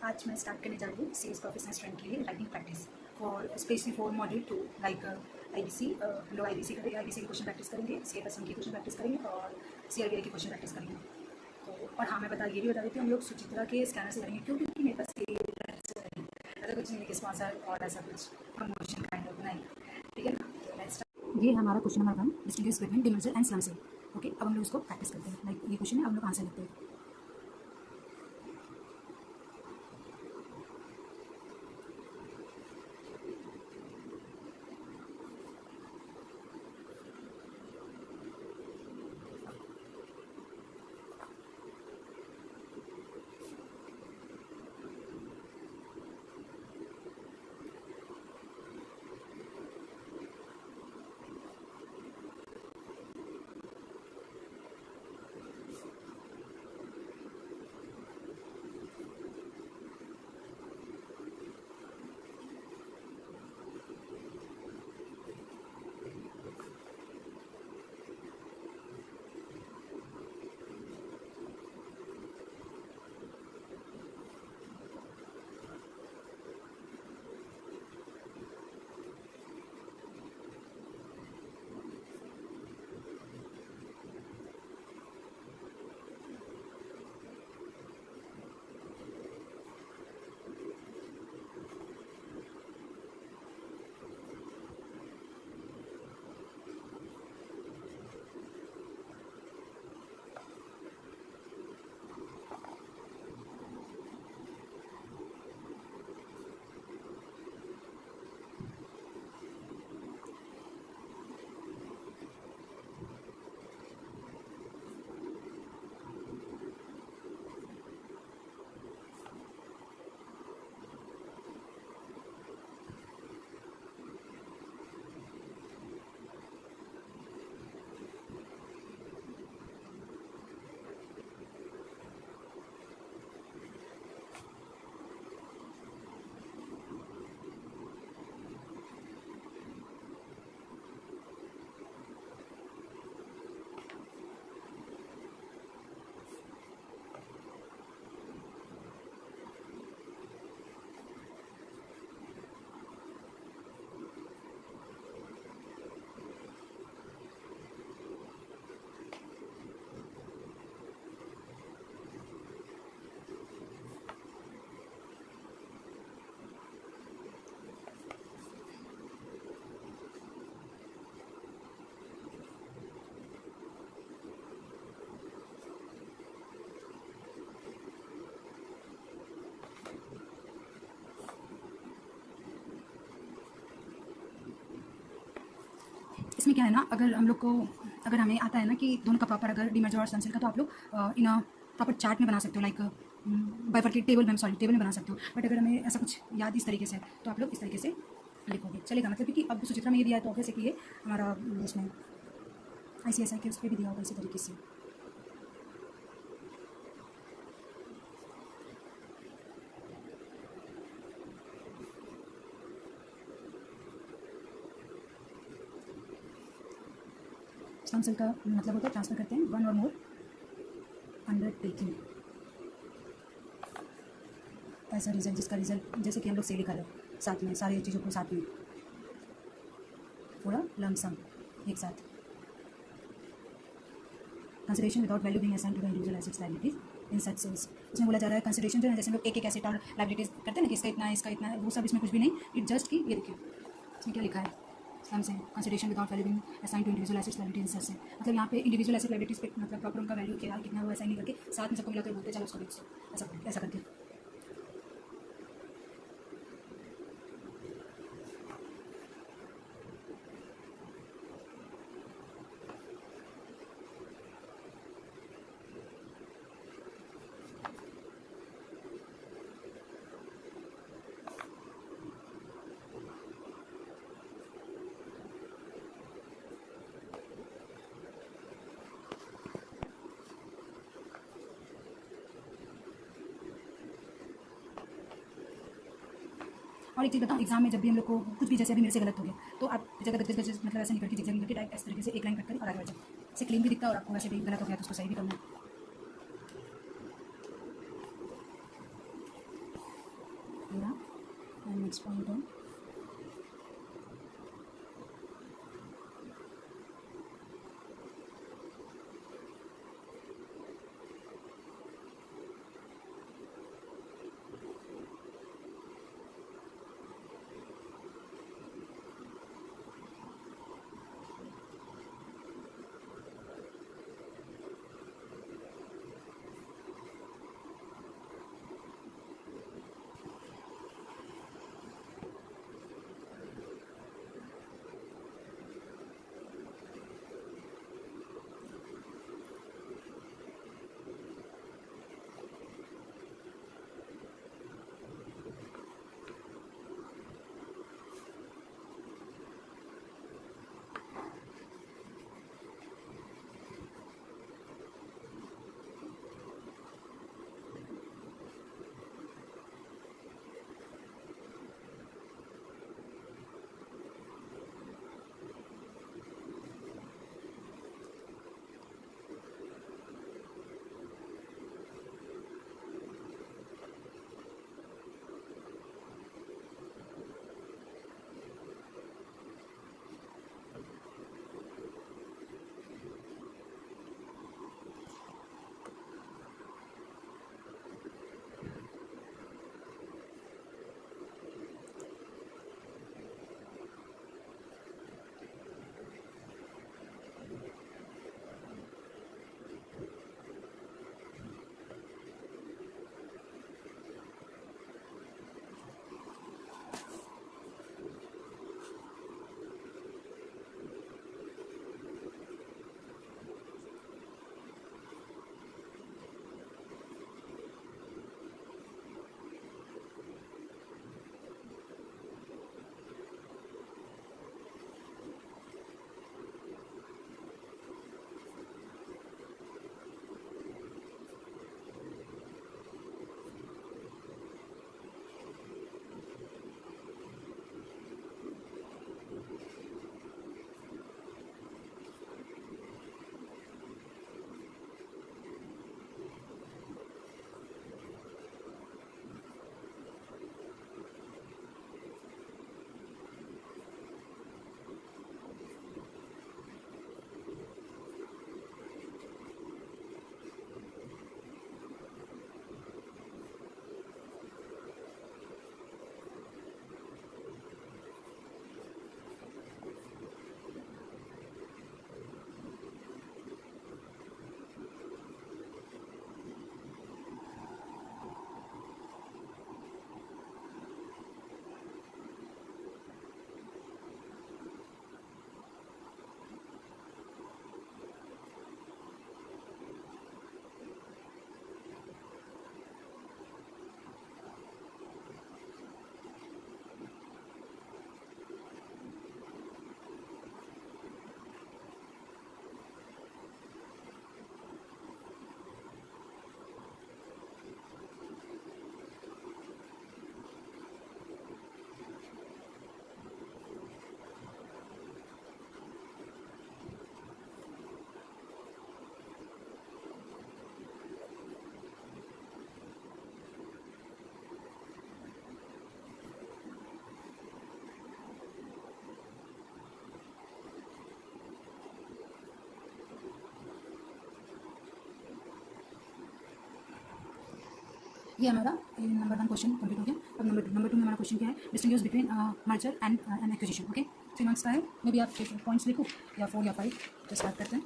आज मैं स्टार्ट करने जा रही हूँ सेल्स प्रोफेशनल स्टूडेंट के लिए writing practice for specially for module 2 like IBC. हम लोग आईबीसी की क्वेश्चन प्रैक्टिस करेंगे, सीएफएसएम की क्वेश्चन प्रैक्टिस करेंगे और सीआरबीआई की क्वेश्चन प्रैक्टिस करेंगे। तो और हाँ, मैं ये भी बता देती हूँ, हम लोग सुचित्रा के स्कैनर से करेंगे। क्यों? क्योंकि मेरे पास ऐसा कुछ नहीं है कि स्पॉन्सर और ऐसा कुछ प्रमोशन काइंड ऑफ नहीं, ठीक है ना। तो नेक्स्ट ये हमारा question number 1, distinguish between demerger and slump cell. Okay, अब हम लोग इसको प्रैक्टिस करते हैं। लाइक ये क्वेश्चन है, अब हम लोग आंसर लिखते हैं। इसमें क्या है ना, अगर हम लोग को अगर हमें आता है ना कि दोनों का प्रॉपर अगर डीमर्जर और सन सेल का, तो आप लोग इन प्रॉपर चार्ट में बना सकते हो, लाइक बाइफरकेट टेबल में बना सकते हो। बट अगर हमें ऐसा कुछ याद इस तरीके से है तो आप लोग इस तरीके से लिखोगे, चलेगा। मतलब कि अब सुचित्रा में ये दिया है तो ऑब्वियस है कि ये हमारा इसमें ICSI के उस पर भी दिया होगा इसी तरीके से। स्लम सेल का मतलब होता है ट्रांसफर करते हैं वन और मोर अंडरटेकिंग ऐसा रिजल्ट, जिसका रिजल्ट जैसे कि हम लोग सेल कर रहे हैं साथ में, सारी चीज़ों को साथ में पूरा लमसम एक साथ। Consideration without value being assigned to the individual assets liabilities in such sales. इसमें बोला जा रहा है कंसिडरेशन जो है, जैसे हम लोग एक एक एसेट और लायबिलिटीज करते हैं ना कि इसका इतना है, इसका इतना है, वो सब इसमें कुछ भी नहीं। इट जस्ट कि ये देखिए इसमें क्या लिखा है, स्लम से consideration without value being assigned to individual assets liabilities in such से। मतलब यहाँ पे इंडिविजुअल एसेट लायबिलिटीज पे मतलब प्रॉपर उनका वैल्यू क्या है, कितना वो असाइन नहीं करके साथ में सबको मिला तो बोलते चलो उसको बेच दो, ऐसा करके। और एक चीज़ बताऊँ, एग्जाम में जब भी हम लोग को कुछ भी जैसे अभी मेरे से गलत हो गया तो आप जगह मतलब ऐसा नहीं करके जिक्र नहीं करके डायरेक्ट इस तरीके से एक लाइन कट करें और आगे बढ़ जाए। इससे क्लीन भी दिखता है और आपको वैसे भी गलत हो गया तो उसको सही भी करना है। next point on ये हमारा नंबर 1 क्वेश्चन कंप्लीट हो गया। अब नंबर 2 में हमारा क्वेश्चन क्या है, distinguish between merger and N acquisition. Okay, 3 marks का है। मे भी आप पॉइंट्स लिखो या 4 या 5। तो स्टार्ट करते हैं।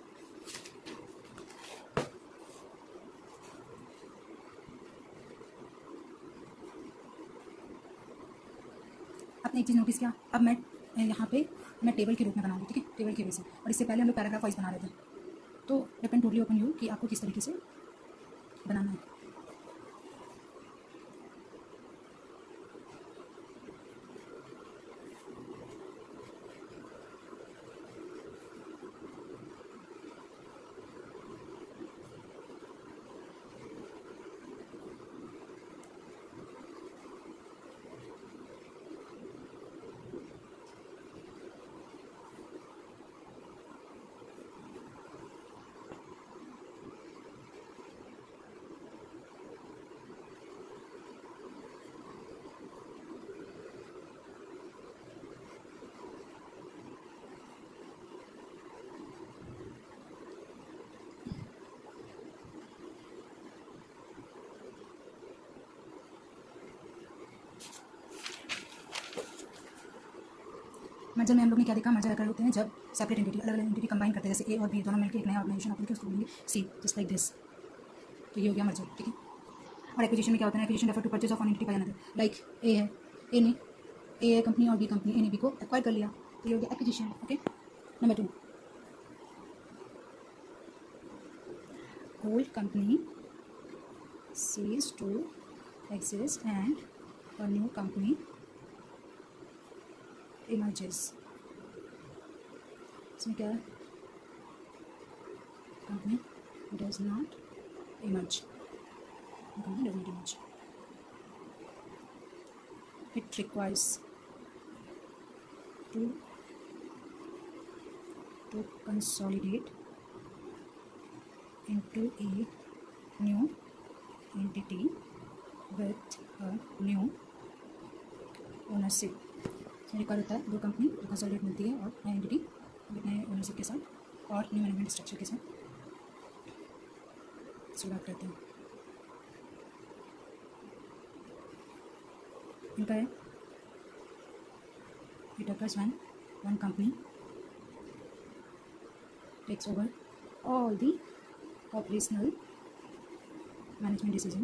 आपने एक चीज़ नोटिस किया, अब मैं यहाँ पे मैं टेबल के रूप में बना रही हूँ, ठीक है, टेबल के वे से। और इससे पहले हम लोग पैराग्राफ वाइज बना रहे थे। तो डिपेंड टोटली ओपन यू कि आपको किस तरीके से बनाना है। मर्जर में हम लोग ने क्या देखा, मर्जर कर होते हैं जब सेपरेट एंटिटी, अलग अलग एंटिटी कंबाइन करते हैं, जैसे ए और बी दोनों मिलकर एक नया ऑर्गेनाइजेशन ओपन किया, उसको बोलेंगे सी, जस्ट लाइक दिस। तो ये हो गया मर्जर, ठीक है। और एक्विजिशन में क्या होता है, acquisition refer to purchase of one entity by another, like a है, ए कंपनी और बी कंपनी, ए ने बी को एक्वायर कर लिया, तो ये हो गया acquisition, okay. Number 2, old company cease to exist and a new company emerges। इसमें क्या है, company does not emerge, company does not emerge, it requires to consolidate into a new entity with a new ownership। इसमें record होता है दो company जो consolidate मिलती है और नई एंटिटी नए ओनरशिप के साथ और न्यू मैनेजमेंट स्ट्रक्चर के साथ शुरुआत करते हैं। इनका है it occurs when one company takes over all the operational management decision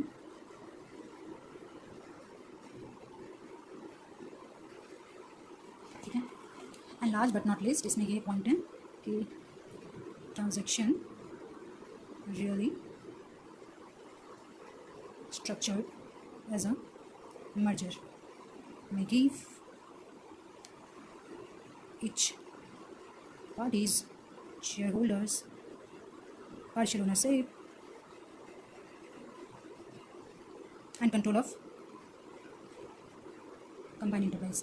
ठीक है। And last but not least, इसमें ये पॉइंट है कि transaction really structured as a merger may give each parties shareholders partial ownership and control of combined enterprise।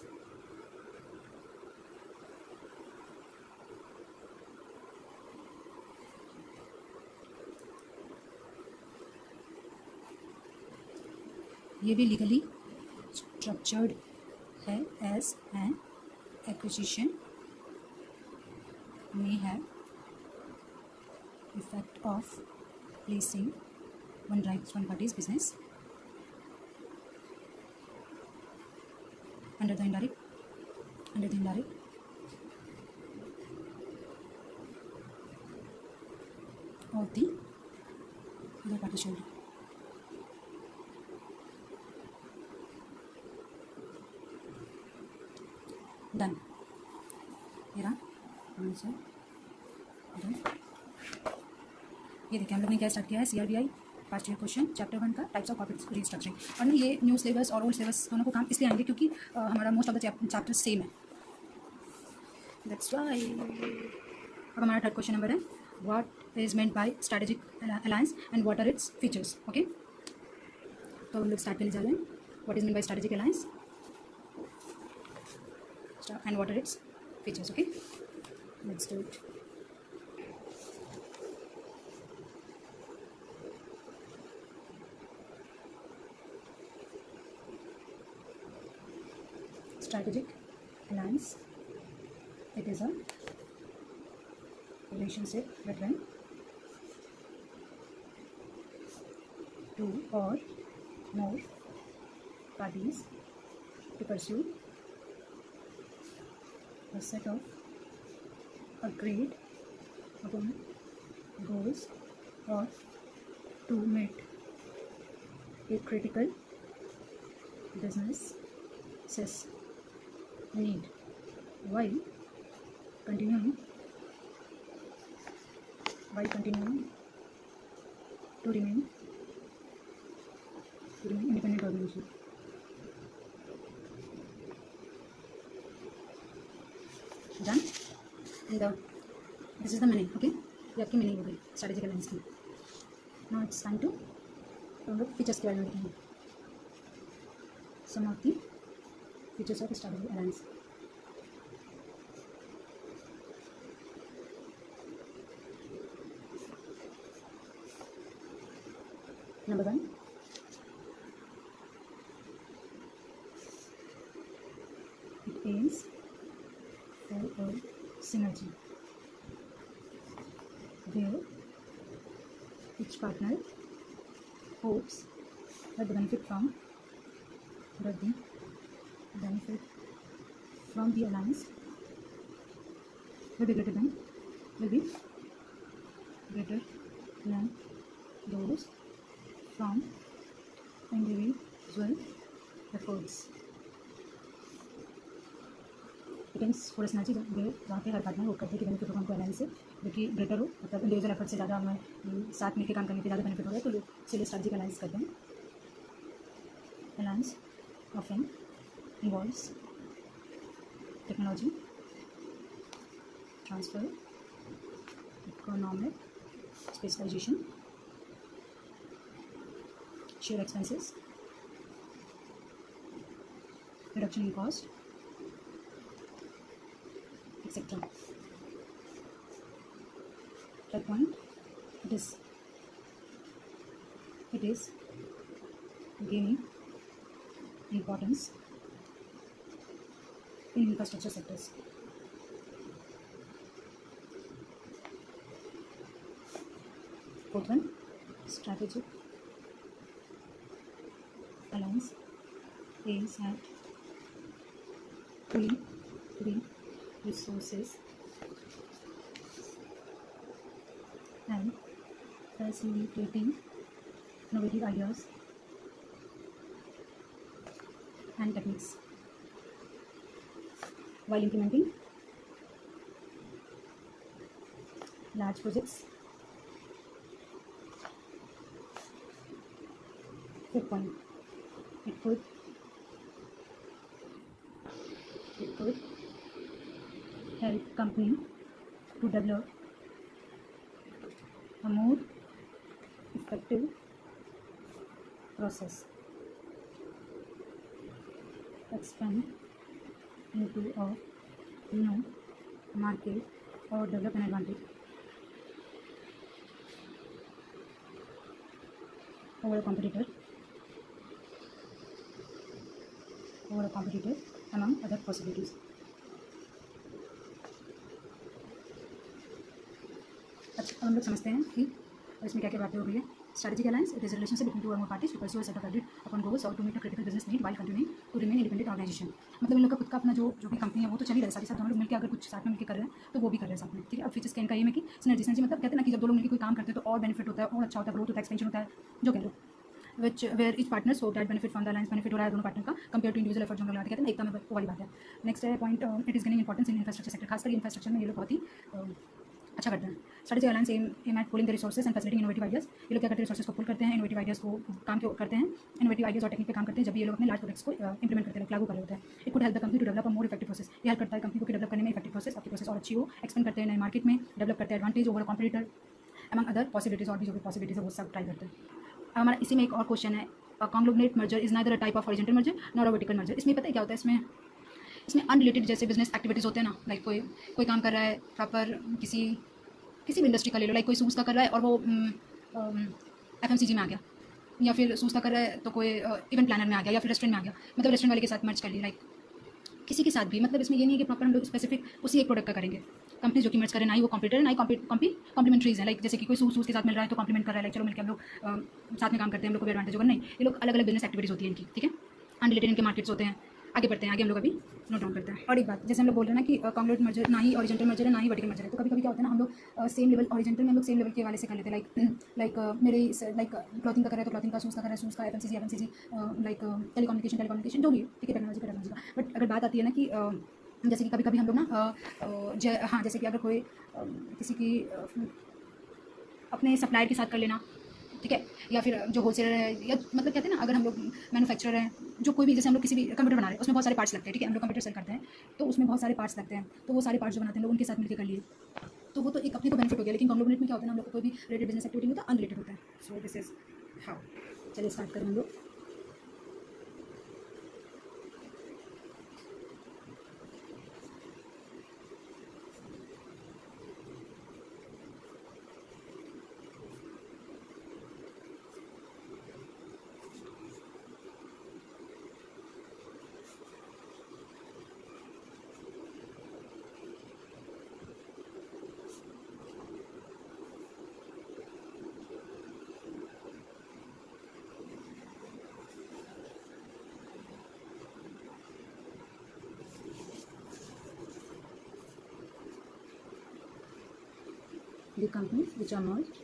ये भी legally structured है as an acquisition may have effect of placing one party's business under the indirect of the other party shareholder। Done, मेरा answer done. ये देखिए हम लोग ने क्या स्टार्ट किया है, CRBI past year question chapter 1 का टाइप्स ऑफ कॉर्पोरेट रीस्ट्रक्चरिंग। और ना ये न्यू सिलेबस और ओल्ड सिलेबस दोनों को काम इसलिए आएंगे क्योंकि हमारा most of the chapter same है, दैट्स व्हाई। अब हमारा थर्ड क्वेश्चन नंबर है, what is meant by strategic alliance and what are its features, okay. तो हम लोग स्टार्ट करने जा रहे हैं, what is meant by strategic alliance and what are its features, okay, let's do it। strategic alliance, it is a relationship between two or more parties to pursue a set of agreed upon goals or to meet a critical business need while continuing to remain independent organization। Done, and this is the meaning, okay. ये आपकी meaning हो गई strategic alliance की। Now it's time to हम लोग features के बारे में देखेंगे, some of the features of strategic alliance. Number 1, it aims for a synergy where each partner hopes that the benefit from the alliance will be greater than will be greater than those from individual efforts. Depends for energy जहाँ पे हर partner work करते हैं कि benefit होगा हमको alliance से, जो कि ग्रेटर हो, मतलब इंडिविजुअल एफर्ट से ज़्यादा हमें साथ मिलकर काम करने के ज़्यादा बेनिफिट हो रहा है, तो लोग इसीलिए स्ट्रैटेजिक अलायंस करते हैं. Alliance often involves technology transfer, economic specialisation, share expenses, reduction in cost, etc. Third point, it is gaining importance in infrastructure sectors. Fourth one, strategic alliance aims at pooling the resources and facilitating innovative ideas and techniques while implementing large projects. Fifth point, it could help company to develop a more effective process, expand into a new market or develop an advantage over a competitor among other possibilities. अच्छा, अब हम लोग समझते हैं कि इसमें क्या क्या बातें हो गई है. Strategic alliance, it is relationship between two और more parties to pursue a set of agreed upon goals और to meet a critical business need while continuing to remain independent organization. मतलब इन लोग का खुद का अपना जो भी कंपनी है वो तो चल ही रहा है, साथ दोनों लोग मिलकर अगर कुछ साथ में मिलकर कर रहे हैं तो वो भी कर रहे हैं साथ में. ठीक है, अब फीचर्स का इनका ये है कि सिनर्जी मतलब कहते हैं ना कि जब दो लोग मिलकर कोई काम करते हैं तो और बेनिफिट होता है, और अच्छा होता है, ग्रोथ होता है, एक्सपेंशन होता है, जो कह लो which where each partner so that benefit from the alliance benefit हो रहा है दोनों पार्टनर का कंपेयर टू इंडिविजुअल एफर्ट जो हम लोग कहते हैं ना एकता में, वो वाली बात है. नेक्स्ट है point, it is gaining importance in infrastructure sector. खासकर इंफ्रास्ट्रक्चर में ये लोग बहुत ही अच्छा करते हैं. Strategic alliance aim at pooling the resources and facilitating innovative ideas. ये लोग क्या करते हैं, रिसोर्सेज को पुल करते हैं, इनोवेटिव आइडियाज को काम करते हैं, इनोवेटिव आइडियाज और टेक्निक पे काम करते हैं जब ये लोग अपने लार्ज प्रोजेक्ट्स को इंप्लीमेंट करते हैं, लागू कर रहे होते हैं. It could help the company to develop a more effective process. ये हेल्प करता है कंपनी को डेवलप करने में इफेक्टिव प्रोसेस, आपकी प्रोसेस और अच्छी हो, एक्सपेंड करते हैं नए मार्केट में, डेवलप करते हैं advantage over competitor among other possibilities. और भी जो भी पॉसिबिलिटीज है वो सब ट्राई करते हैं. हमारा इसी में एक और क्वेश्चन है, conglomerate merger is neither a type of horizontal merger nor a vertical merger. इसमें पता है क्या होता है, इसमें अनरिलेटेड जैसे बिजनेस एक्टिविटीज़ होते हैं ना, लाइक कोई काम कर रहा है प्रॉपर किसी भी इंडस्ट्री का ले लो, लाइक कोई सूज का कर रहा है और वो FMCG में आ गया, या फिर सूज का कर रहा है तो कोई इवेंट प्लानर में आ गया, या फिर रेस्टोरेंट में आ गया, मतलब रेस्टोरेंट वाले के साथ मर्ज कर ली, लाइक किसी के साथ भी. मतलब इसमें ये नहीं है कि प्रॉपर हम लोग स्पेसिफिक उसी एक प्रोडक्ट का करेंगे. कंपनी जो कि मर्ज करें ना ही वो कॉम्पिटिटर ना ही कॉम्प्लीमेंट्रीज है, लाइक जैसे कि कोई सूज के साथ मिल रहा है तो कॉम्प्लीमेंट कर रहा है, लाइक चलो मिलकर हम लोग साथ में काम करते हैं, हम लोग को भी एडवांटेज होगा. नहीं, ये लोग अलग अलग बिजनेस एक्टिविटीज़ होती है इनकी. ठीक है, अनरिलेटेड इनके मार्केट्स होते हैं. आगे बढ़ते हैं, आगे हम लोग अभी नोट डाउन करते हैं. और एक बात, जैसे हम लोग बोल रहे हैं ना कि कॉन्ग्लोमरेट मर्जर ना ही हॉरिजॉन्टल मर्जर है ना ही वर्टिकल मर्जर है, तो कभी कभी क्या होता है ना, हम लोग सेम लेवल हॉरिजॉन्टल में हम लोग सेम लेवल के वाले से कर लेते हैं. लाइक मेरे लाइक क्लॉथिंग का कर रहा है तो क्लॉथिंग का, शूज़ का कर रहा है शूज़ का, FMCG लाइक टेलीकम्युनिकेशन जो भी है, ठीक है, टेक्नोलॉजी का. बट अगर बात आती है ना कि जैसे कि कभी कभी हम लोग ना हाँ, जैसे कि अगर कोई किसी की अपने सप्लायर के साथ कर लेना, ठीक है, या फिर जो होलसेलर है, या मतलब कहते हैं ना, अगर हम लोग मैन्युफैक्चरर हैं, जो कोई भी, जैसे हम लोग किसी भी कंप्यूटर बना रहे हैं उसमें बहुत सारे पार्ट्स लगते हैं. ठीक है, हम लोग कंप्यूटर सेल करते हैं तो उसमें बहुत सारे पार्ट्स लगते हैं, तो वो सारे पार्ट्स जो बनाते हैं लोग उनके साथ मिलकर कर लिए, तो वो तो एक अपने को बेनिफिट हो गया. लेकिन कॉन्ग्लोमरेट में क्या होता है ना, हम लोग को कोई भी रिलेटेड बिजनेस एक्टिविटी होता है, अनरिलेटेड होता है. So this is how. चलिए स्टार्ट करें हम लोग. the companies which are merged.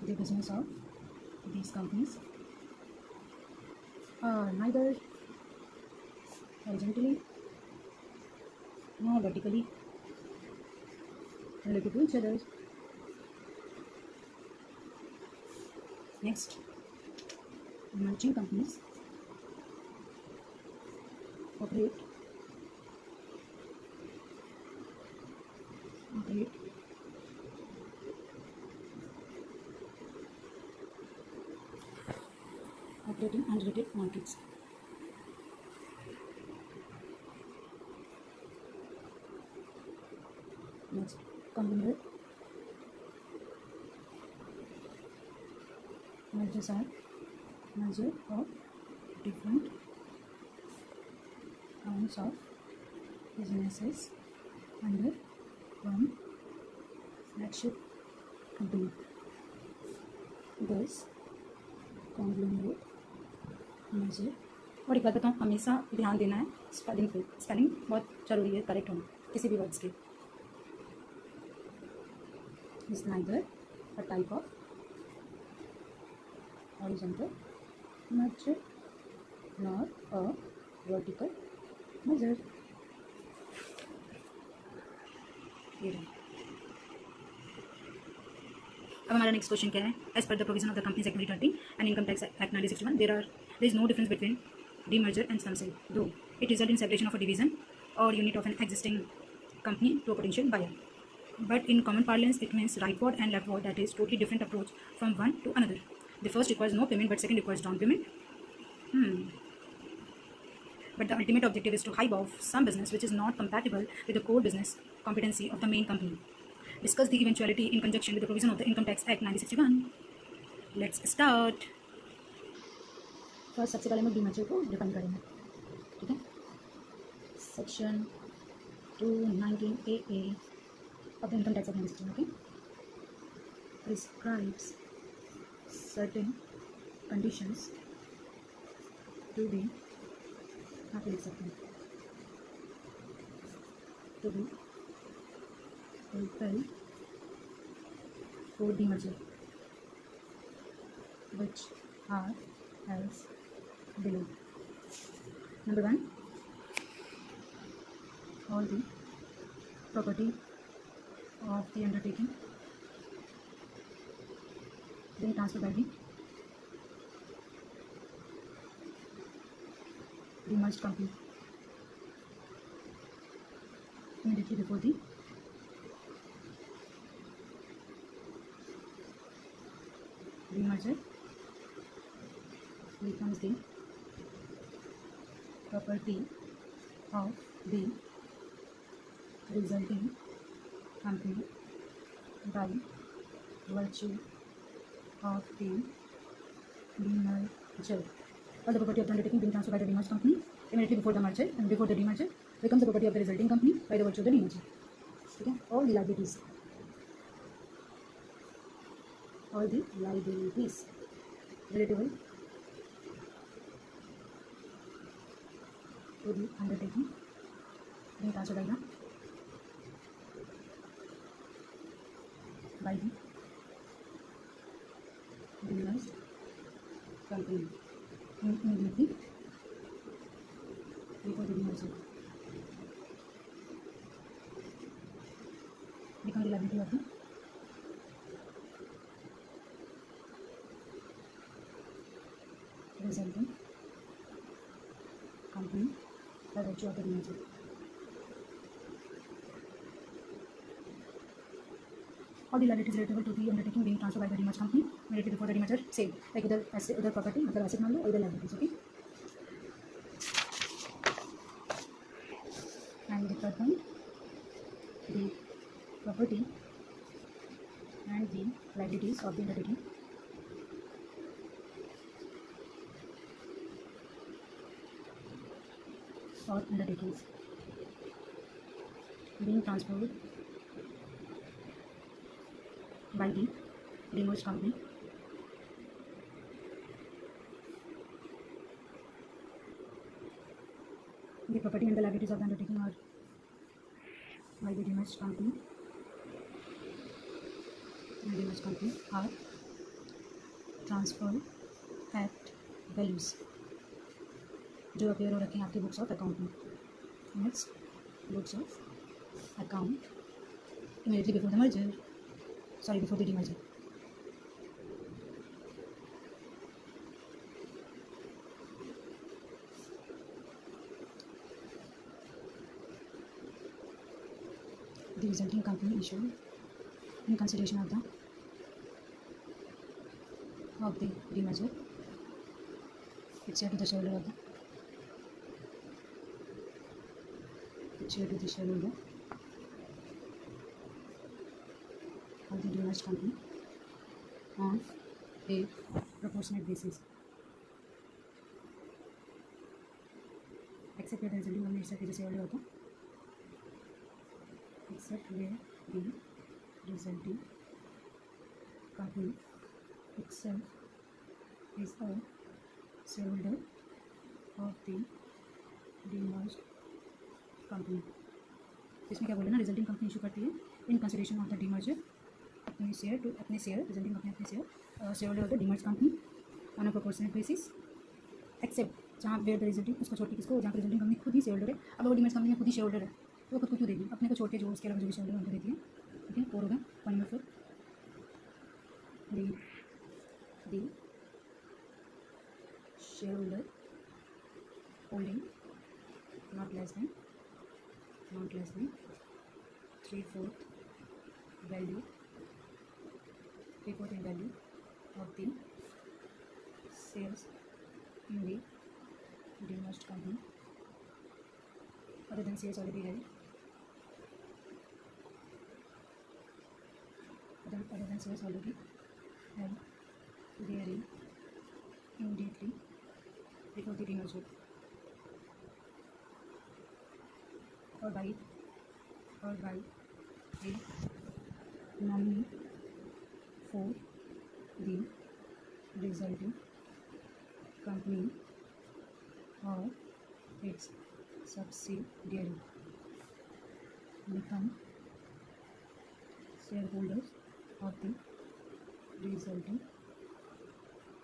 The business of these companies are neither horizontally nor vertically related to each other. Next, merging companies operate operating unrelated markets. Next, combined mergers are merger of different kinds of businesses under one flagship company. Thus, conglomerate merger। और एक बात बताऊँ, हमेशा ध्यान देना है spelling पे। Spelling बहुत ज़रूरी है करेक्ट होना किसी भी वर्ड्स के। is neither a type of horizontal merger nor a vertical merger। अब हमारा नेक्स्ट क्वेश्चन क्या है? As per the provision of the Companies Act 2013 and Income Tax Act 1961 there is no difference between demerger and slump sale, though it result in separation of a division और unit of an existing company to a potential buyer. But in common parlance, it means rightward and leftward, that is totally different approach from one to another. The first requires no payment, but second requires down payment. But the ultimate objective is to hive off some business which is not compatible with the core business competency of the main company. Discuss the eventuality in conjunction with the provision of the Income Tax Act 1961. Let's start. First सबसे पहले हम demerger को define करेंगे, ठीक है। Section 219AA of the Income Tax Act 1961, okay, prescribes certain conditions to be fulfilled for demerger, which are as below. Number 1, all the property of the undertaking being transferred by the demerged company immediately before the demerger becomes the property of the resulting company by virtue of the demerger. All the property of the undertaking being transferred by the demerged company immediately before the merger and before the demerger becomes the property of the resulting company by the virtue of the demerger. Okay? All the liabilities relatable to the undertaking being transferred by the demerged company immediately before the demerger become the liability of the resulting company by virtue of the demerger. All the liabilities relatable to the undertaking being transferred by the demerged company immediately before the demerger, same like other property, other asset मान लो, other liabilities, okay. And the third one, the property and the liabilities of the undertaking or undertakings being transferred by the demerged company. The property and the liabilities of the undertaking are by the demerged company and demerged company are transferred at values जो appear हो रखे हैं आपके books of account में. Means books of account immediately before the merger, sorry, before the demerger. The resulting company issued in consideration of the demerger, it's share to the shareholder of the demerged company on a proportionate basis, except where the resulting company itself is a shareholder of the except where the resulting company itself is a shareholder of the demerged company. इसमें क्या बोले ना, resulting company issue करती है in consideration of the demerger अपने share resulting company अपने shareholder of the demerged company on a proportional basis, except जहाँ where the resulting, उसको छोड़ के किसको, जहाँ पर रिजल्टिंग कंपनी खुद ही शेयर होल्डर है. अब वो डीमर्ज कंपनी में खुद ही शेयर होल्डर है तो वो खुद को क्यों देगी, अपने को छोड़ के जो उसके अलावा जो भी शेयर होल्डर उनको देती है. ठीक है, 4 होगा. Point number 4, the share holder holding not less than 3/4 value, 3/4 in value of the shares in the demerged company other than shares already held, other than shares already held therein immediately before the demerger, or by a nominee for the resulting company or its subsidiary become shareholders of the resulting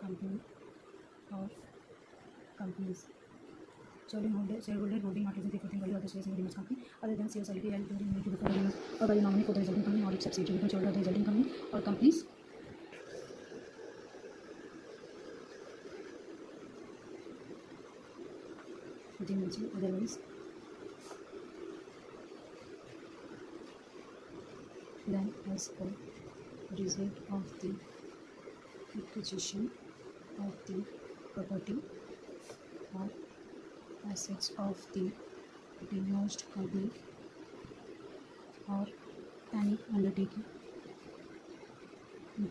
company or companies. Shareholder holding not less than 3/4 value of the shares in the demerged company other than shares already held therein immediately before the demerger, or by a nominee for the resulting company or its subsidiary become shareholder of the resulting company or companies. Demerger otherwise than as a result of the acquisition of the property or assets of the demerged company or any undertaking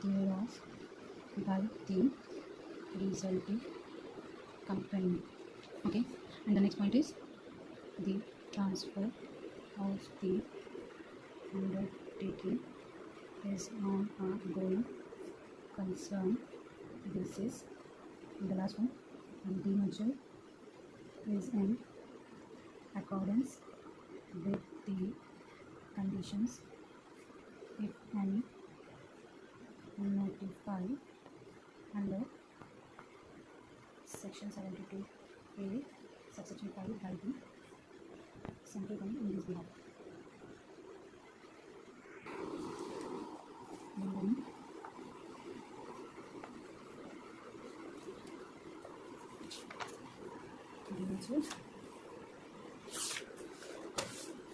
thereof by the resulting company. Okay, and the next point is the transfer of the undertaking is on a going concern basis. And the last one, the demerger is in accordance with the conditions, if any, notified under section 72A subsection 5 by the central government in this behalf.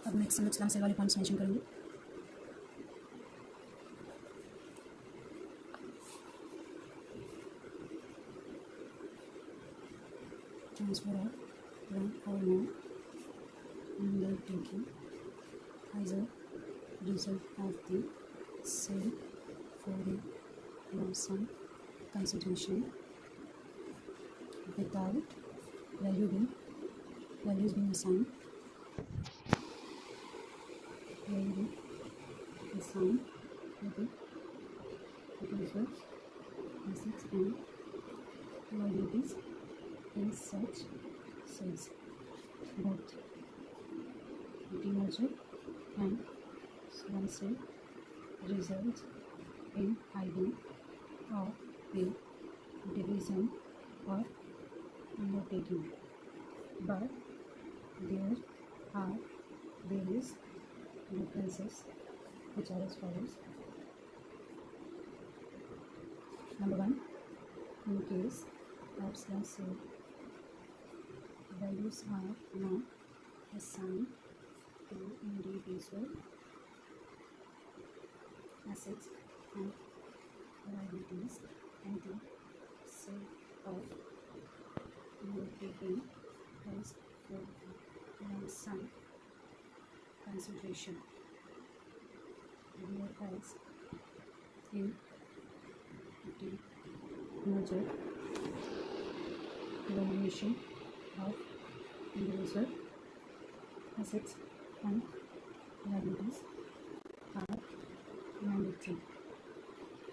अब next हम इस्लाम से वाले points mention करेंगे. Transfer of one और मोर undertaking as a result of the sale for a lump sum consideration without values being assigned with the potential such sales, both demerger and slump sale results in hiding or in division or undertaking, but there are various differences which are as follows. Number one, in case of slump sale, values are not assigned to individual assets and liabilities, and the sale of undertaking has for lump sum consideration, whereas in the merger, evaluation of individual assets and liabilities are mandatory.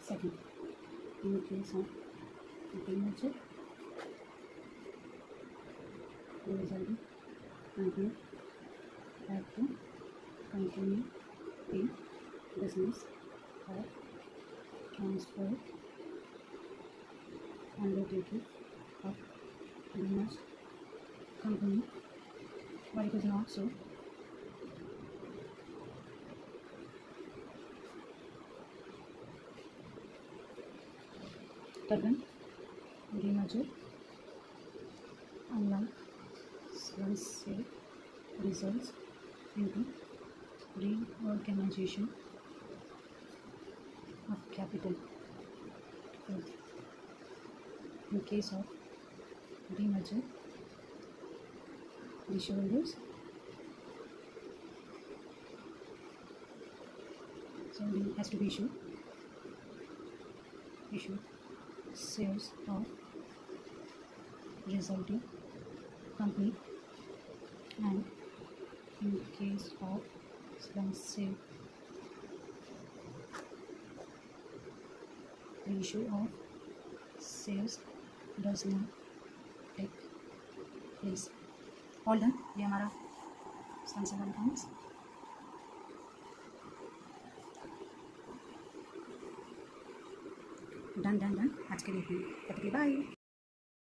Second, in the case of demerger, the resulting company have to continue the business or transfer undertaking of the merged company, but it is not so. Third one, demerger, unlike slump sale, results into reorganization of capital. Fourth, in case of demerger, the shareholders has to be issued shares of resulting company, and in case of slump sale, the issue of shares does not take place. All done. ये हमारा slump sale वाला काम है. Done आज के लिए bye.